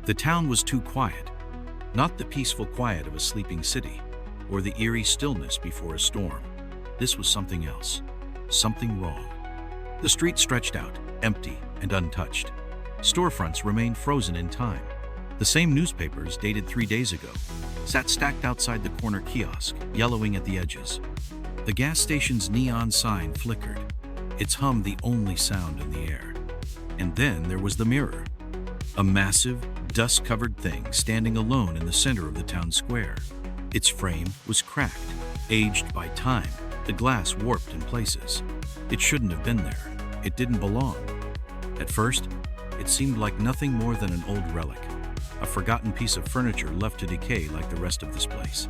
The town was too quiet, not the peaceful quiet of a sleeping city, or the eerie stillness before a storm. This was something else, something wrong. The street stretched out, empty and untouched. Storefronts remained frozen in time. The same newspapers, dated 3 days ago, sat stacked outside the corner kiosk, yellowing at the edges. The gas station's neon sign flickered, its hum the only sound in the air. And then there was the mirror, a massive, dust-covered thing standing alone in the center of the town square. Its frame was cracked, aged by time, the glass warped in places. It shouldn't have been there. It didn't belong. At first, it seemed like nothing more than an old relic, a forgotten piece of furniture left to decay like the rest of this place.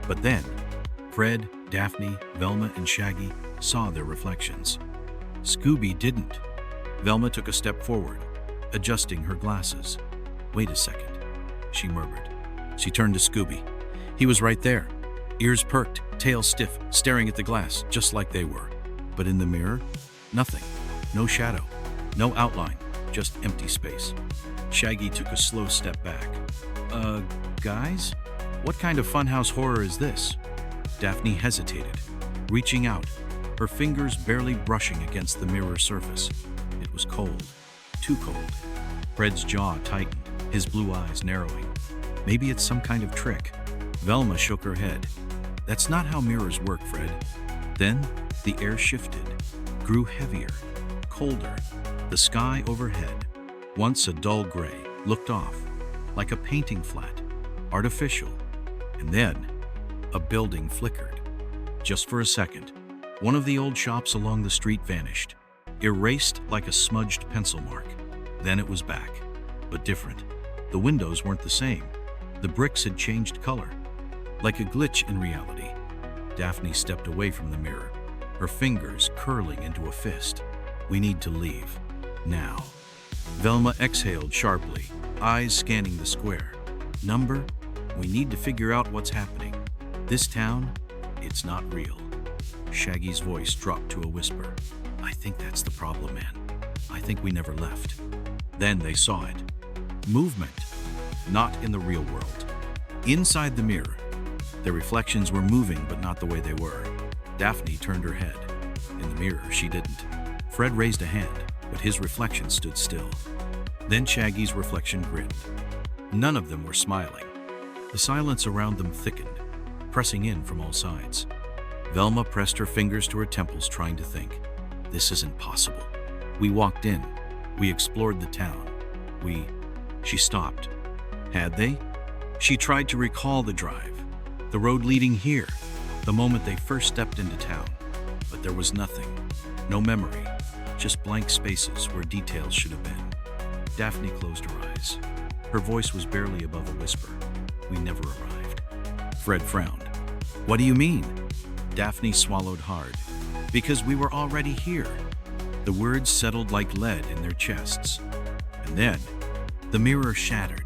But then, Fred, Daphne, Velma, and Shaggy saw their reflections. Scooby didn't. Velma took a step forward, adjusting her glasses. "Wait a second," she murmured. She turned to Scooby. He was right there, ears perked, tail stiff, staring at the glass, just like they were. But in the mirror, nothing. No shadow, no outline, just empty space. Shaggy took a slow step back. Guys? What kind of funhouse horror is this?" Daphne hesitated, reaching out, her fingers barely brushing against the mirror surface. It was cold, too cold. Fred's jaw tightened, his blue eyes narrowing. "Maybe it's some kind of trick." Velma shook her head. "That's not how mirrors work, Fred." Then the air shifted, grew heavier, colder. The sky overhead, once a dull gray, looked off, like a painting flat, artificial. And then a building flickered. Just for a second, one of the old shops along the street vanished, erased like a smudged pencil mark. Then it was back, but different. The windows weren't the same. The bricks had changed color, like a glitch in reality. Daphne stepped away from the mirror, her fingers curling into a fist. "We need to leave. Now." Velma exhaled sharply, eyes scanning the square. "Number? We need to figure out what's happening. This town, it's not real." Shaggy's voice dropped to a whisper. "I think that's the problem, man. I think we never left." Then they saw it. Movement, not in the real world. Inside the mirror, their reflections were moving, but not the way they were. Daphne turned her head. In the mirror, she didn't. Fred raised a hand, but his reflection stood still. Then Shaggy's reflection grinned. None of them were smiling. The silence around them thickened, pressing in from all sides. Velma pressed her fingers to her temples, trying to think. "This isn't possible. We walked in. We explored the town. She stopped. Had they? She tried to recall the drive, the road leading here, the moment they first stepped into town. But there was nothing. No memory. Just blank spaces where details should have been. Daphne closed her eyes. Her voice was barely above a whisper. "We never arrived." Fred frowned. "What do you mean?" Daphne swallowed hard. "Because we were already here." The words settled like lead in their chests. And then, the mirror shattered.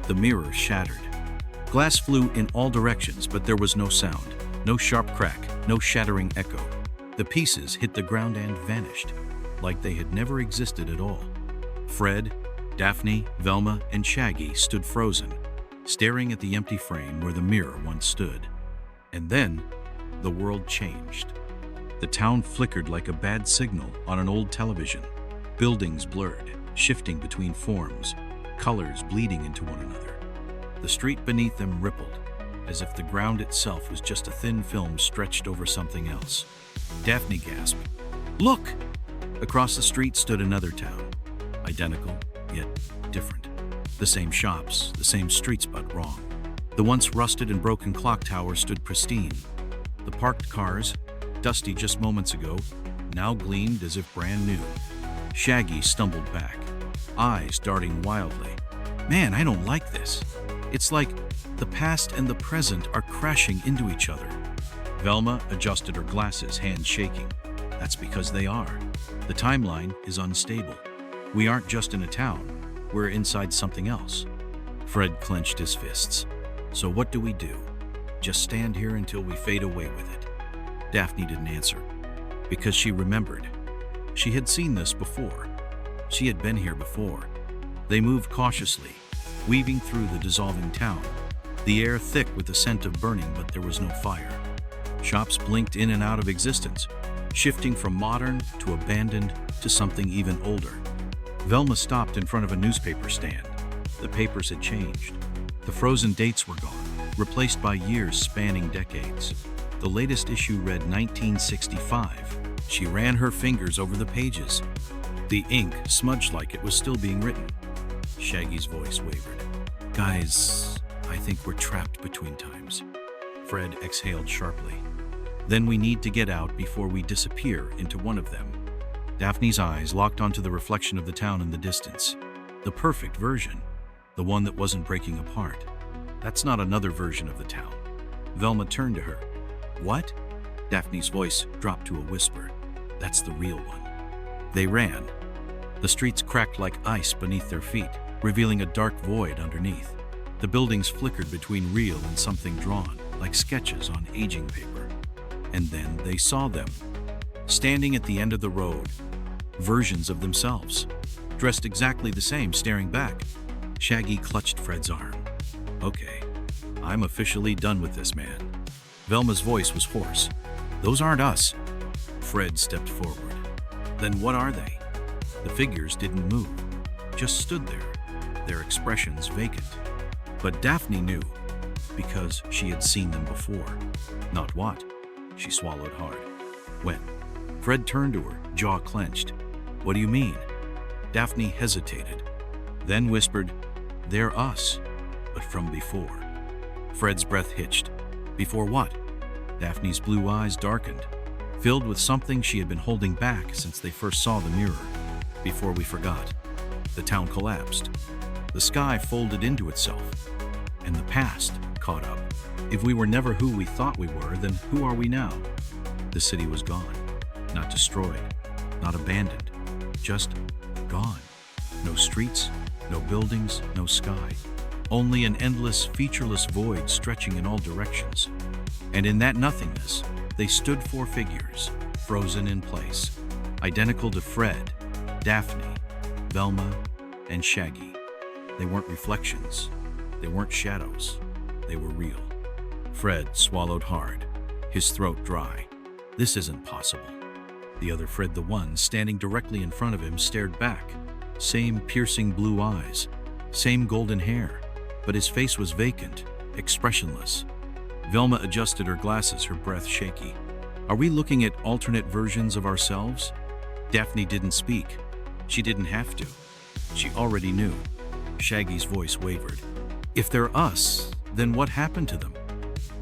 The mirror shattered. Glass flew in all directions, but there was no sound, no sharp crack, no shattering echo. The pieces hit the ground and vanished, like they had never existed at all. Fred, Daphne, Velma, and Shaggy stood frozen, staring at the empty frame where the mirror once stood. And then, the world changed. The town flickered like a bad signal on an old television. Buildings blurred, shifting between forms, colors bleeding into one another. The street beneath them rippled, as if the ground itself was just a thin film stretched over something else. Daphne gasped. "Look!" Across the street stood another town, identical, yet different. The same shops, the same streets, but wrong. The once rusted and broken clock tower stood pristine. The parked cars, dusty just moments ago, now gleamed as if brand new. Shaggy stumbled back, eyes darting wildly. "Man, I don't like this. It's like the past and the present are crashing into each other." Velma adjusted her glasses, hands shaking. "That's because they are. The timeline is unstable. We aren't just in a town. We're inside something else." Fred clenched his fists. "So what do we do? Just stand here until we fade away with it?" Daphne didn't answer, because she remembered. She had seen this before. She had been here before. They moved cautiously, weaving through the dissolving town, the air thick with the scent of burning, but there was no fire. Shops blinked in and out of existence, shifting from modern to abandoned to something even older. Velma stopped in front of a newspaper stand. The papers had changed. The frozen dates were gone, replaced by years spanning decades. The latest issue read 1965. She ran her fingers over the pages. The ink smudged like it was still being written. Shaggy's voice wavered. "Guys, I think we're trapped between times." Fred exhaled sharply. "Then we need to get out before we disappear into one of them." Daphne's eyes locked onto the reflection of the town in the distance. The perfect version. The one that wasn't breaking apart. "That's not another version of the town." Velma turned to her. "What?" Daphne's voice dropped to a whisper. "That's the real one." They ran. The streets cracked like ice beneath their feet, revealing a dark void underneath. The buildings flickered between real and something drawn, like sketches on aging paper. And then they saw them, standing at the end of the road, versions of themselves, dressed exactly the same, staring back. Shaggy clutched Fred's arm. "Okay, I'm officially done with this man." Velma's voice was hoarse. "Those aren't us." Fred stepped forward. "Then what are they?" The figures didn't move, just stood there, their expressions vacant. But Daphne knew, because she had seen them before. "Not what?" She swallowed hard. "When?" Fred turned to her, jaw clenched. "What do you mean?" Daphne hesitated, then whispered, "They're us, but from before." Fred's breath hitched. "Before what?" Daphne's blue eyes darkened, filled with something she had been holding back since they first saw the mirror. "Before we forgot." The town collapsed. The sky folded into itself, and the past caught up. If we were never who we thought we were, then who are we now? The city was gone. Not destroyed, not abandoned, just gone. No streets, no buildings, no sky. Only an endless, featureless void stretching in all directions. And in that nothingness, they stood four figures, frozen in place, identical to Fred, Daphne, Velma, and Shaggy. They weren't reflections. They weren't shadows. They were real. Fred swallowed hard, his throat dry. "This isn't possible." The other Fred, the one standing directly in front of him, stared back. Same piercing blue eyes, same golden hair, but his face was vacant, expressionless. Velma adjusted her glasses, her breath shaky. "Are we looking at alternate versions of ourselves?" Daphne didn't speak. She didn't have to. She already knew. Shaggy's voice wavered. "If they're us, then what happened to them?"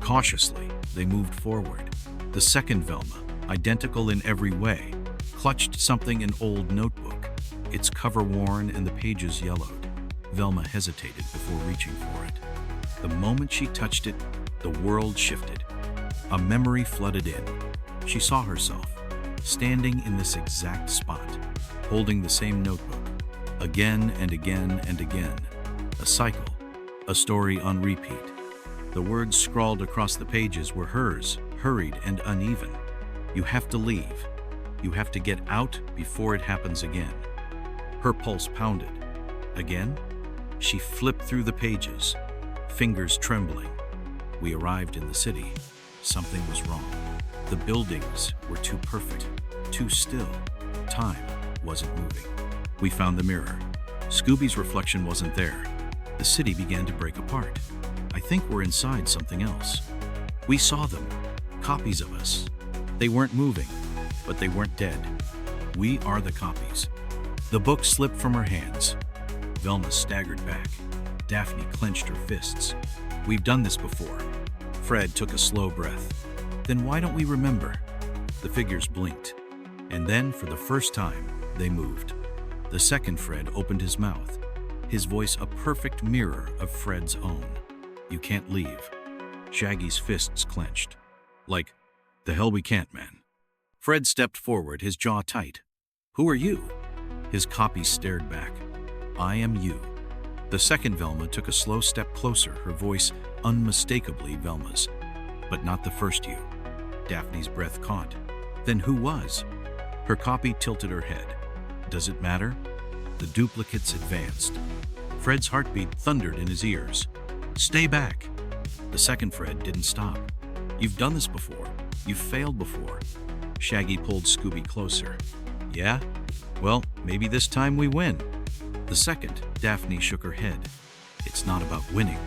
Cautiously, they moved forward. The second Velma, identical in every way, clutched something, an old notebook, its cover worn and the pages yellowed. Velma hesitated before reaching for it. The moment she touched it, the world shifted. A memory flooded in. She saw herself, standing in this exact spot, holding the same notebook, again and again and again. A cycle, a story on repeat. The words scrawled across the pages were hers, hurried and uneven. "You have to leave. You have to get out before it happens again." Her pulse pounded. Again? She flipped through the pages, fingers trembling. We arrived in the city. Something was wrong. The buildings were too perfect, too still. Time wasn't moving. We found the mirror. Scooby's reflection wasn't there. The city began to break apart. "I think we're inside something else." We saw them, copies of us. They weren't moving, but they weren't dead. We are the copies. The book slipped from her hands. Velma staggered back. Daphne clenched her fists. "We've done this before." Fred took a slow breath. "Then why don't we remember?" The figures blinked, and then, for the first time, they moved. The second Fred opened his mouth, his voice a perfect mirror of Fred's own. "You can't leave." Shaggy's fists clenched. "Like, the hell we can't, man." Fred stepped forward, his jaw tight. "Who are you?" His copy stared back. "I am you." The second Velma took a slow step closer, her voice unmistakably Velma's. "But not the first you." Daphne's breath caught. "Then who was?" Her copy tilted her head. "Does it matter?" The duplicates advanced. Fred's heartbeat thundered in his ears. Stay back! The second Fred didn't stop. You've done this before. You've failed before. Shaggy pulled Scooby closer. Yeah? Well, maybe this time we win. The second, Daphne shook her head. It's not about winning.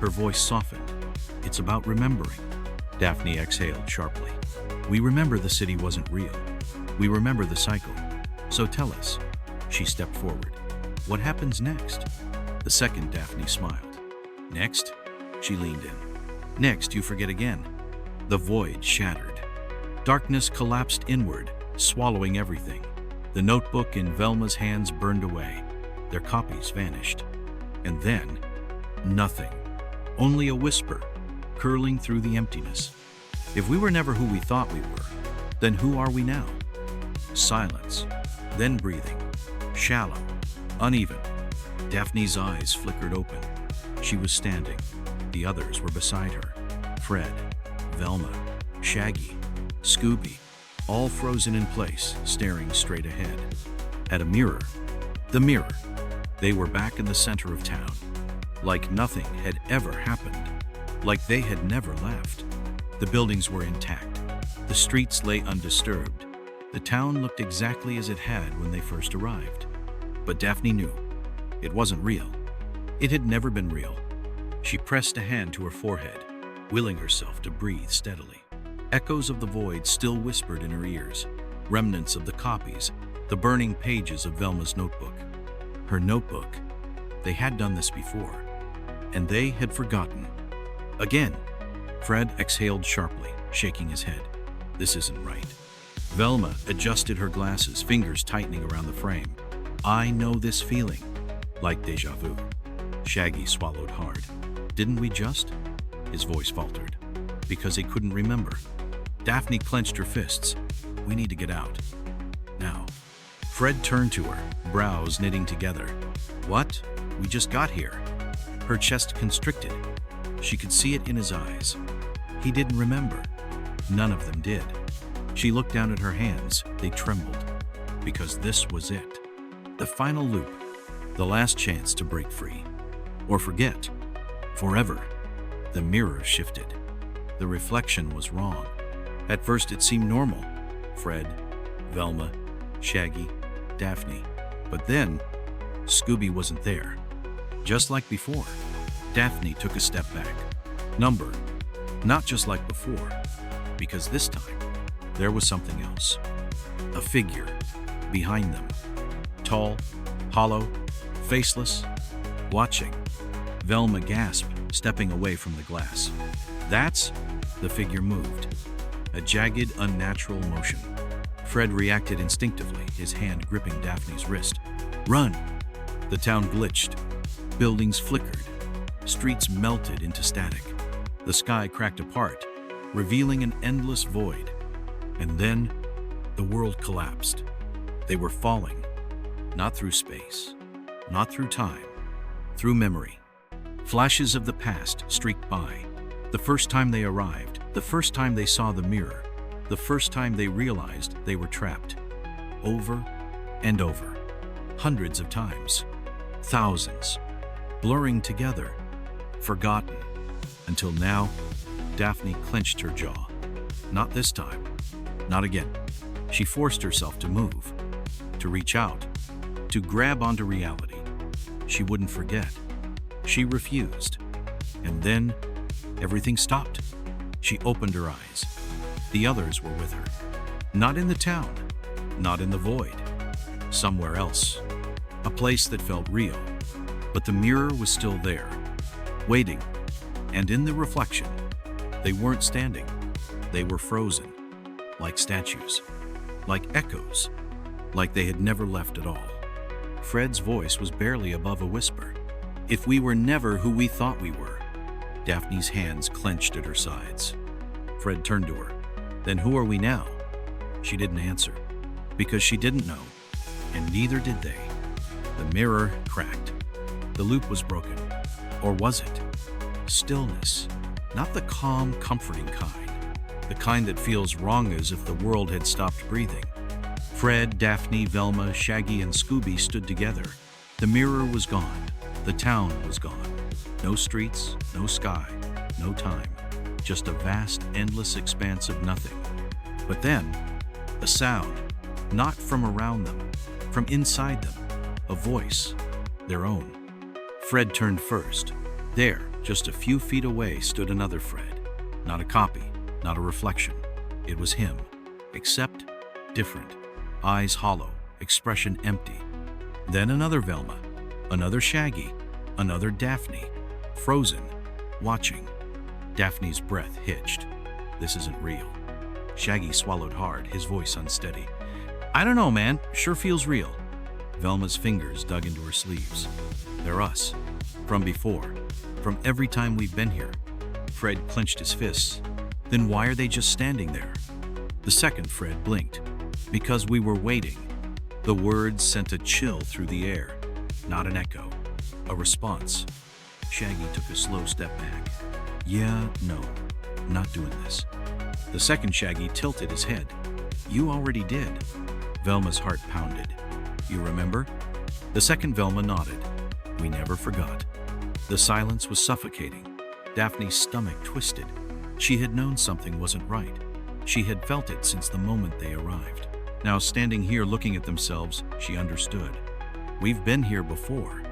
Her voice softened. It's about remembering. Daphne exhaled sharply. We remember the city wasn't real. We remember the cycle. So tell us. She stepped forward. What happens next? The second Daphne smiled. Next? She leaned in. Next, you forget again. The void shattered. Darkness collapsed inward, swallowing everything. The notebook in Velma's hands burned away. Their copies vanished. And then, nothing. Only a whisper, curling through the emptiness. If we were never who we thought we were, then who are we now? Silence, then breathing. Shallow, uneven. Daphne's eyes flickered open. She was standing. The others were beside her. Fred, Velma, Shaggy, Scooby, all frozen in place, staring straight ahead. At a mirror. The mirror. They were back in the center of town. Like nothing had ever happened. Like they had never left. The buildings were intact. The streets lay undisturbed. The town looked exactly as it had when they first arrived. But Daphne knew. It wasn't real. It had never been real. She pressed a hand to her forehead, willing herself to breathe steadily. Echoes of the void still whispered in her ears, remnants of the copies, the burning pages of Velma's notebook. Her notebook. They had done this before, and they had forgotten. Again. Fred exhaled sharply, shaking his head. This isn't right. Velma adjusted her glasses, fingers tightening around the frame. I know this feeling. Like déjà vu. Shaggy swallowed hard. Didn't we just? His voice faltered. Because he couldn't remember. Daphne clenched her fists. We need to get out. Now. Fred turned to her, brows knitting together. What? We just got here. Her chest constricted. She could see it in his eyes. He didn't remember. None of them did. She looked down at her hands. They trembled. Because this was it. The final loop. The last chance to break free. Or forget. Forever. The mirror shifted. The reflection was wrong. At first it seemed normal. Fred, Velma, Shaggy, Daphne. But then, Scooby wasn't there. Just like before. Daphne took a step back. Number. Not just like before. Because this time, there was something else. A figure. Behind them. Tall, hollow, faceless, watching. Velma gasped, stepping away from the glass. That's... The figure moved. A jagged, unnatural motion. Fred reacted instinctively, his hand gripping Daphne's wrist. Run! The town glitched. Buildings flickered. Streets melted into static. The sky cracked apart, revealing an endless void. And then, the world collapsed. They were falling. Not through space. Not through time. Through memory. Flashes of the past streaked by. The first time they arrived, the first time they saw the mirror, the first time they realized they were trapped. Over and over. Hundreds of times. Thousands. Blurring together. Forgotten. Until now, Daphne clenched her jaw. Not this time. Not again. She forced herself to move. To reach out. To grab onto reality. She wouldn't forget. She refused. And then, everything stopped. She opened her eyes. The others were with her. Not in the town. Not in the void. Somewhere else. A place that felt real. But the mirror was still there. Waiting. And in the reflection, they weren't standing. They were frozen. Like statues. Like echoes. Like they had never left at all. Fred's voice was barely above a whisper. If we were never who we thought we were. Daphne's hands clenched at her sides. Fred turned to her. Then who are we now? She didn't answer. Because she didn't know. And neither did they. The mirror cracked. The loop was broken. Or was it? Stillness. Not the calm, comforting kind. The kind that feels wrong as if the world had stopped breathing. Fred, Daphne, Velma, Shaggy, and Scooby stood together. The mirror was gone. The town was gone. No streets, no sky, no time. Just a vast, endless expanse of nothing. But then, a sound, not from around them, from inside them, a voice, their own. Fred turned first. There, just a few feet away, stood another Fred. Not a copy, not a reflection. It was him, except different. Eyes hollow, expression empty. Then another Velma, another Shaggy, another Daphne, frozen, watching. Daphne's breath hitched. This isn't real. Shaggy swallowed hard, his voice unsteady. I don't know, man. Sure feels real. Velma's fingers dug into her sleeves. They're us. From before. From every time we've been here. Fred clenched his fists. Then why are they just standing there? The second Fred blinked. Because we were waiting. The words sent a chill through the air. Not an echo. A response. Shaggy took a slow step back. Yeah, no. Not doing this. The second Shaggy tilted his head. You already did. Velma's heart pounded. You remember? The second Velma nodded. We never forgot. The silence was suffocating. Daphne's stomach twisted. She had known something wasn't right. She had felt it since the moment they arrived. Now, standing here looking at themselves, she understood. We've been here before.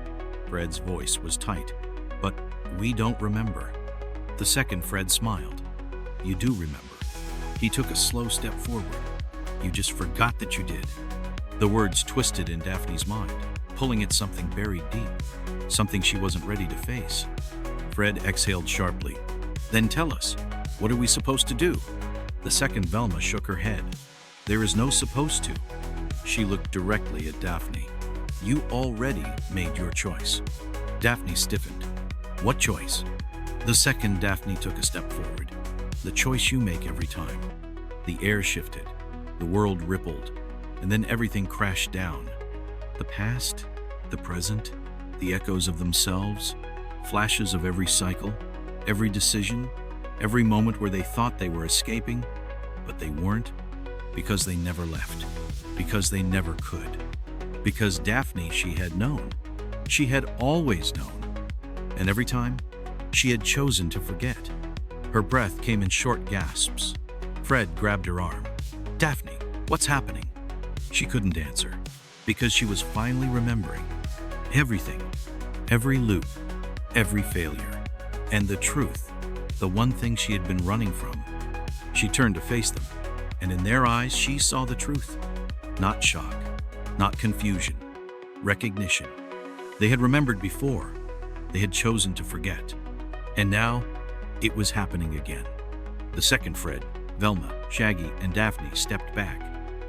Fred's voice was tight. But we don't remember. The second Fred smiled. You do remember. He took a slow step forward. You just forgot that you did. The words twisted in Daphne's mind, pulling at something buried deep, something she wasn't ready to face. Fred exhaled sharply. Then tell us, what are we supposed to do? The second Velma shook her head. There is no supposed to. She looked directly at Daphne. You already made your choice. Daphne stiffened. What choice? The second Daphne took a step forward. The choice you make every time. The air shifted. The world rippled. And then everything crashed down. The past, the present, the echoes of themselves, flashes of every cycle, every decision, every moment where they thought they were escaping, but they weren't, because they never left, because they never could. Because Daphne, she had known. She had always known. And every time, she had chosen to forget. Her breath came in short gasps. Fred grabbed her arm. Daphne, what's happening? She couldn't answer, because she was finally remembering. Everything, every loop, every failure. And the truth, the one thing she had been running from. She turned to face them, and in their eyes she saw the truth. Not shock, not confusion, recognition. They had remembered before. They had chosen to forget. And now, it was happening again. The second Fred, Velma, Shaggy, and Daphne stepped back.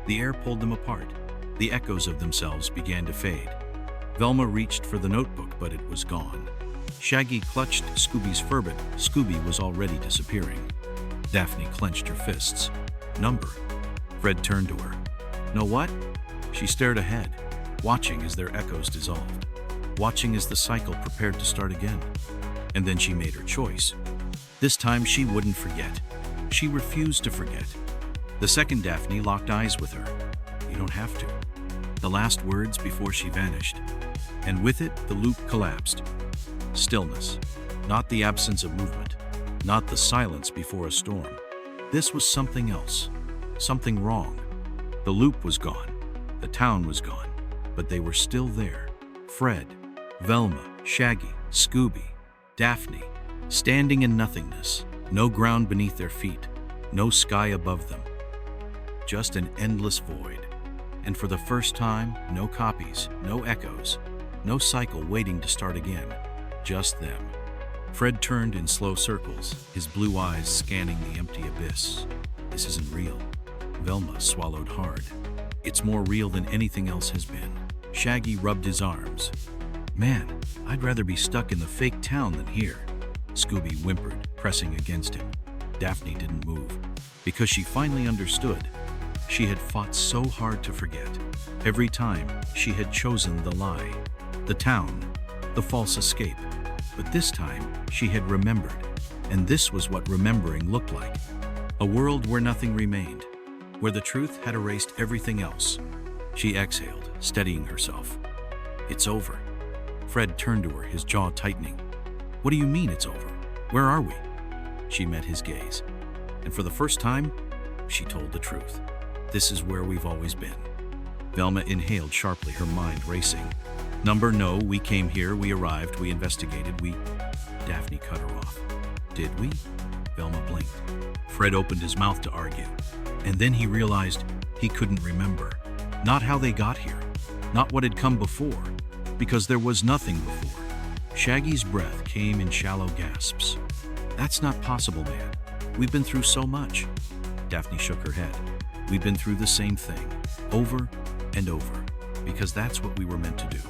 The air pulled them apart. The echoes of themselves began to fade. Velma reached for the notebook, but it was gone. Shaggy clutched Scooby's fur, but Scooby was already disappearing. Daphne clenched her fists. Number. Fred turned to her. Know what? She stared ahead, watching as their echoes dissolved, watching as the cycle prepared to start again. And then she made her choice. This time she wouldn't forget. She refused to forget. The second Daphne locked eyes with her. You don't have to. The last words before she vanished. And with it, the loop collapsed. Stillness. Not the absence of movement. Not the silence before a storm. This was something else. Something wrong. The loop was gone. The town was gone. But they were still there. Fred, Velma, Shaggy, Scooby, Daphne, standing in nothingness. No ground beneath their feet. No sky above them. Just an endless void. And for the first time, no copies, no echoes, no cycle waiting to start again. Just them. Fred turned in slow circles, his blue eyes scanning the empty abyss. This isn't real. Velma swallowed hard. It's more real than anything else has been. Shaggy rubbed his arms. Man, I'd rather be stuck in the fake town than here. Scooby whimpered, pressing against him. Daphne didn't move, because she finally understood. She had fought so hard to forget. Every time, she had chosen the lie, the town, the false escape. But this time, she had remembered, and this was what remembering looked like. A world where nothing remained, where the truth had erased everything else. She exhaled, steadying herself. It's over. Fred turned to her, his jaw tightening. What do you mean it's over? Where are we? She met his gaze. And for the first time, she told the truth. This is where we've always been. Velma inhaled sharply, her mind racing. No, we came here, we arrived, we investigated, Daphne cut her off. Did we? Velma blinked. Fred opened his mouth to argue, and then he realized he couldn't remember. Not how they got here, not what had come before, because there was nothing before. Shaggy's breath came in shallow gasps. That's not possible, man. We've been through so much. Daphne shook her head. We've been through the same thing, over and over, because that's what we were meant to do.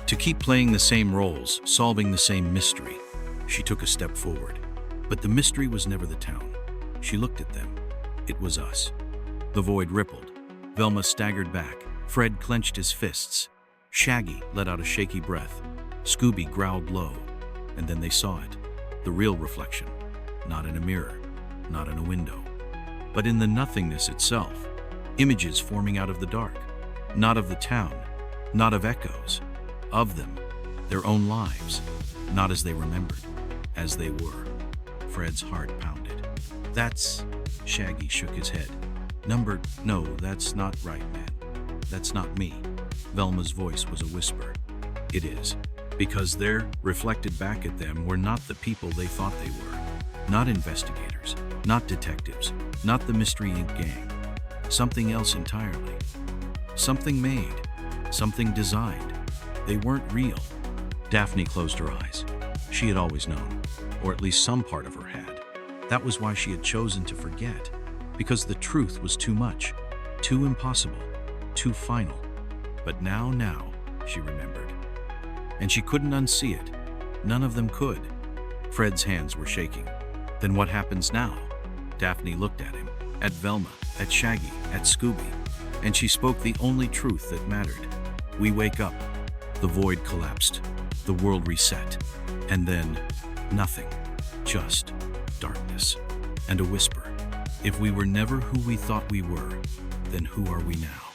To keep playing the same roles, solving the same mystery. She took a step forward. But the mystery was never the town. She looked at them. It was us. The void rippled. Velma staggered back. Fred clenched his fists. Shaggy let out a shaky breath. Scooby growled low. And then they saw it. The real reflection. Not in a mirror, not in a window, but in the nothingness itself. Images forming out of the dark. Not of the town, not of echoes. Of them, their own lives. Not as they remembered, as they were. Fred's heart pounded. That's... Shaggy shook his head. No, that's not right, man. That's not me. Velma's voice was a whisper. It is. Because they're reflected back at them were not the people they thought they were. Not investigators, not detectives, not the Mystery Inc. gang. Something else entirely. Something made, something designed. They weren't real. Daphne closed her eyes. She had always known, or at least some part of her had. That was why she had chosen to forget, because the truth was too much, too impossible, too final. But now, she remembered. And she couldn't unsee it. None of them could. Fred's hands were shaking. Then what happens now? Daphne looked at him, at Velma, at Shaggy, at Scooby, and she spoke the only truth that mattered. We wake up. The void collapsed. The world reset. And then, nothing. Just darkness. And a whisper. If we were never who we thought we were, then who are we now?